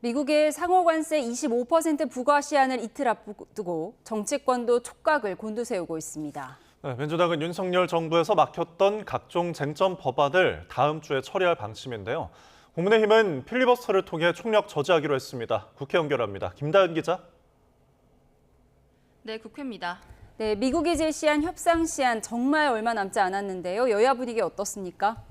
미국의 상호관세 25% 부과 시한을 이틀 앞두고 정치권도 촉각을 곤두세우고 있습니다. 네, 민주당은 윤석열 정부에서 막혔던 각종 쟁점 법안을 다음 주에 처리할 방침인데요. 국민의힘은 필리버스터를 통해 총력 저지하기로 했습니다. 국회 연결합니다. 김다은 기자. 네, 국회입니다. 네, 미국이 제시한 협상 시한 정말 얼마 남지 않았는데요. 여야 분위기 어떻습니까?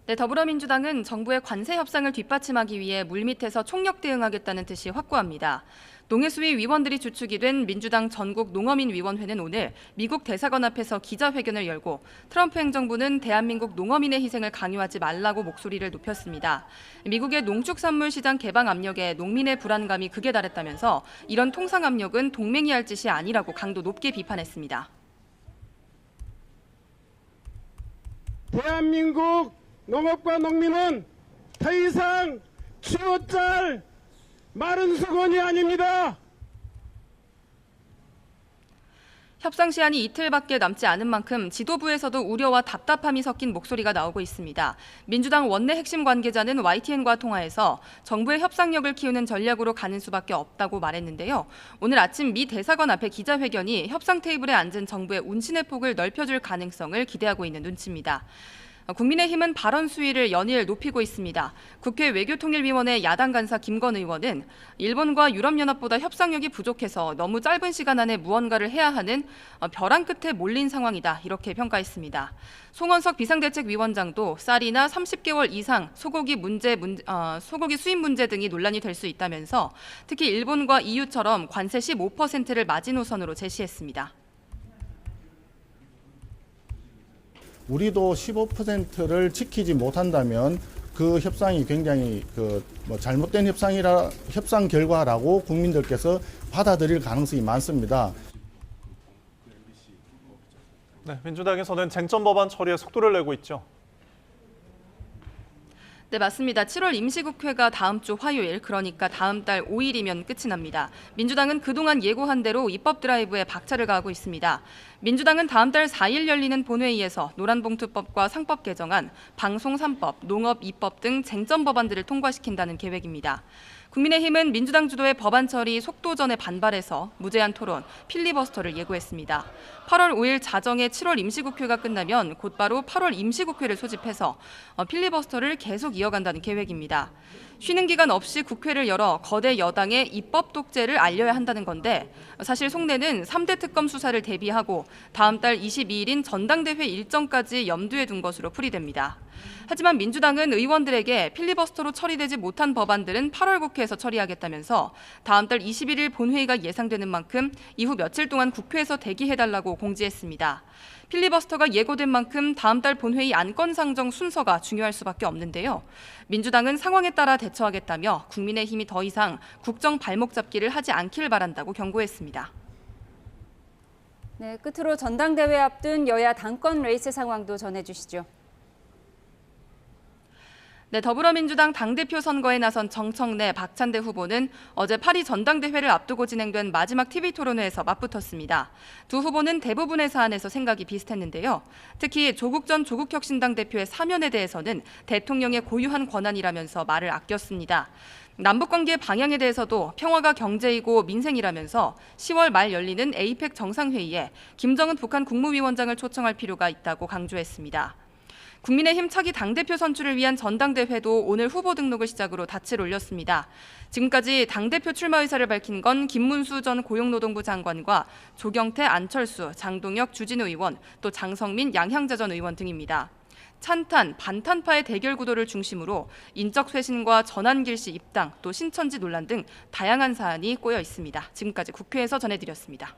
네, 더불어민주당은 정부의 관세 협상을 뒷받침하기 위해 물밑에서 총력 대응하겠다는 뜻이 확고합니다. 농해수위 위원들이 주축이 된 민주당 전국 농어민위원회는 오늘 미국 대사관 앞에서 기자회견을 열고 트럼프 행정부는 대한민국 농어민의 희생을 강요하지 말라고 목소리를 높였습니다. 미국의 농축산물 시장 개방 압력에 농민의 불안감이 극에 달했다면서 이런 통상 압력은 동맹이 할 짓이 아니라고 강도 높게 비판했습니다. 대한민국 농업과 농민은 더 이상 키워짤 마른 수건이 아닙니다. 협상 시한이 이틀밖에 남지 않은 만큼 지도부에서도 우려와 답답함이 섞인 목소리가 나오고 있습니다. 민주당 원내 핵심 관계자는 YTN과 통화에서 정부의 협상력을 키우는 전략으로 가는 수밖에 없다고 말했는데요. 오늘 아침 미 대사관 앞에 기자회견이 협상 테이블에 앉은 정부의 운신의 폭을 넓혀줄 가능성을 기대하고 있는 눈치입니다. 국민의힘은 발언 수위를 연일 높이고 있습니다. 국회 외교통일위원회 야당 간사 김건 의원은 일본과 유럽연합보다 협상력이 부족해서 너무 짧은 시간 안에 무언가를 해야 하는 벼랑 끝에 몰린 상황이다 이렇게 평가했습니다. 송원석 비상대책위원장도 쌀이나 30개월 이상 소고기 수입 문제 등이 논란이 될 수 있다면서 특히 일본과 EU처럼 관세 15%를 마지노선으로 제시했습니다. 우리도 15%를 지키지 못한다면 그 협상이 굉장히 잘못된 협상 결과라고 국민들께서 받아들일 가능성이 많습니다. 네, 민주당에서는 쟁점 법안 처리에 속도를 내고 있죠. 네, 맞습니다. 7월 임시국회가 다음 주 화요일, 그러니까 다음 달 5일이면 끝이 납니다. 민주당은 그동안 예고한 대로 입법 드라이브에 박차를 가하고 있습니다. 민주당은 다음 달 4일 열리는 본회의에서 노란봉투법과 상법 개정안, 방송 3법, 농업 2법 등 쟁점 법안들을 통과시킨다는 계획입니다. 국민의힘은 민주당 주도의 법안 처리 속도전에 반발해서 무제한 토론, 필리버스터를 예고했습니다. 8월 5일 자정에 7월 임시국회가 끝나면 곧바로 8월 임시국회를 소집해서 필리버스터를 계속 이어간다는 계획입니다. 쉬는 기간 없이 국회를 열어 거대 여당의 입법 독재를 알려야 한다는 건데 사실 속내는 3대 특검 수사를 대비하고 다음 달 22일인 전당대회 일정까지 염두에 둔 것으로 풀이됩니다. 하지만 민주당은 의원들에게 필리버스터로 처리되지 못한 법안들은 8월 국회에서 처리하겠다면서 다음 달 21일 본회의가 예상되는 만큼 이후 며칠 동안 국회에서 대기해달라고 공지했습니다. 필리버스터가 예고된 만큼 다음 달 본회의 안건 상정 순서가 중요할 수밖에 없는데요. 민주당은 상황에 따라 대처하겠다며 국민의힘이 더 이상 국정 발목 잡기를 하지 않길 바란다고 경고했습니다. 네, 끝으로 전당대회 앞둔 여야 당권 레이스 상황도 전해주시죠. 네, 더불어민주당 당대표 선거에 나선 정청래, 박찬대 후보는 어제 파리 전당대회를 앞두고 진행된 마지막 TV토론회에서 맞붙었습니다. 두 후보는 대부분의 사안에서 생각이 비슷했는데요. 특히 조국 전 조국혁신당 대표의 사면에 대해서는 대통령의 고유한 권한이라면서 말을 아꼈습니다. 남북관계 방향에 대해서도 평화가 경제이고 민생이라면서 10월 말 열리는 APEC 정상회의에 김정은 북한 국무위원장을 초청할 필요가 있다고 강조했습니다. 국민의힘 차기 당대표 선출을 위한 전당대회도 오늘 후보 등록을 시작으로 닻을 올렸습니다. 지금까지 당대표 출마 의사를 밝힌 건 김문수 전 고용노동부 장관과 조경태, 안철수, 장동혁, 주진우 의원, 또 장성민, 양향자 전 의원 등입니다. 찬탄, 반탄파의 대결 구도를 중심으로 인적 쇄신과 전환길씨 입당, 또 신천지 논란 등 다양한 사안이 꼬여 있습니다. 지금까지 국회에서 전해드렸습니다.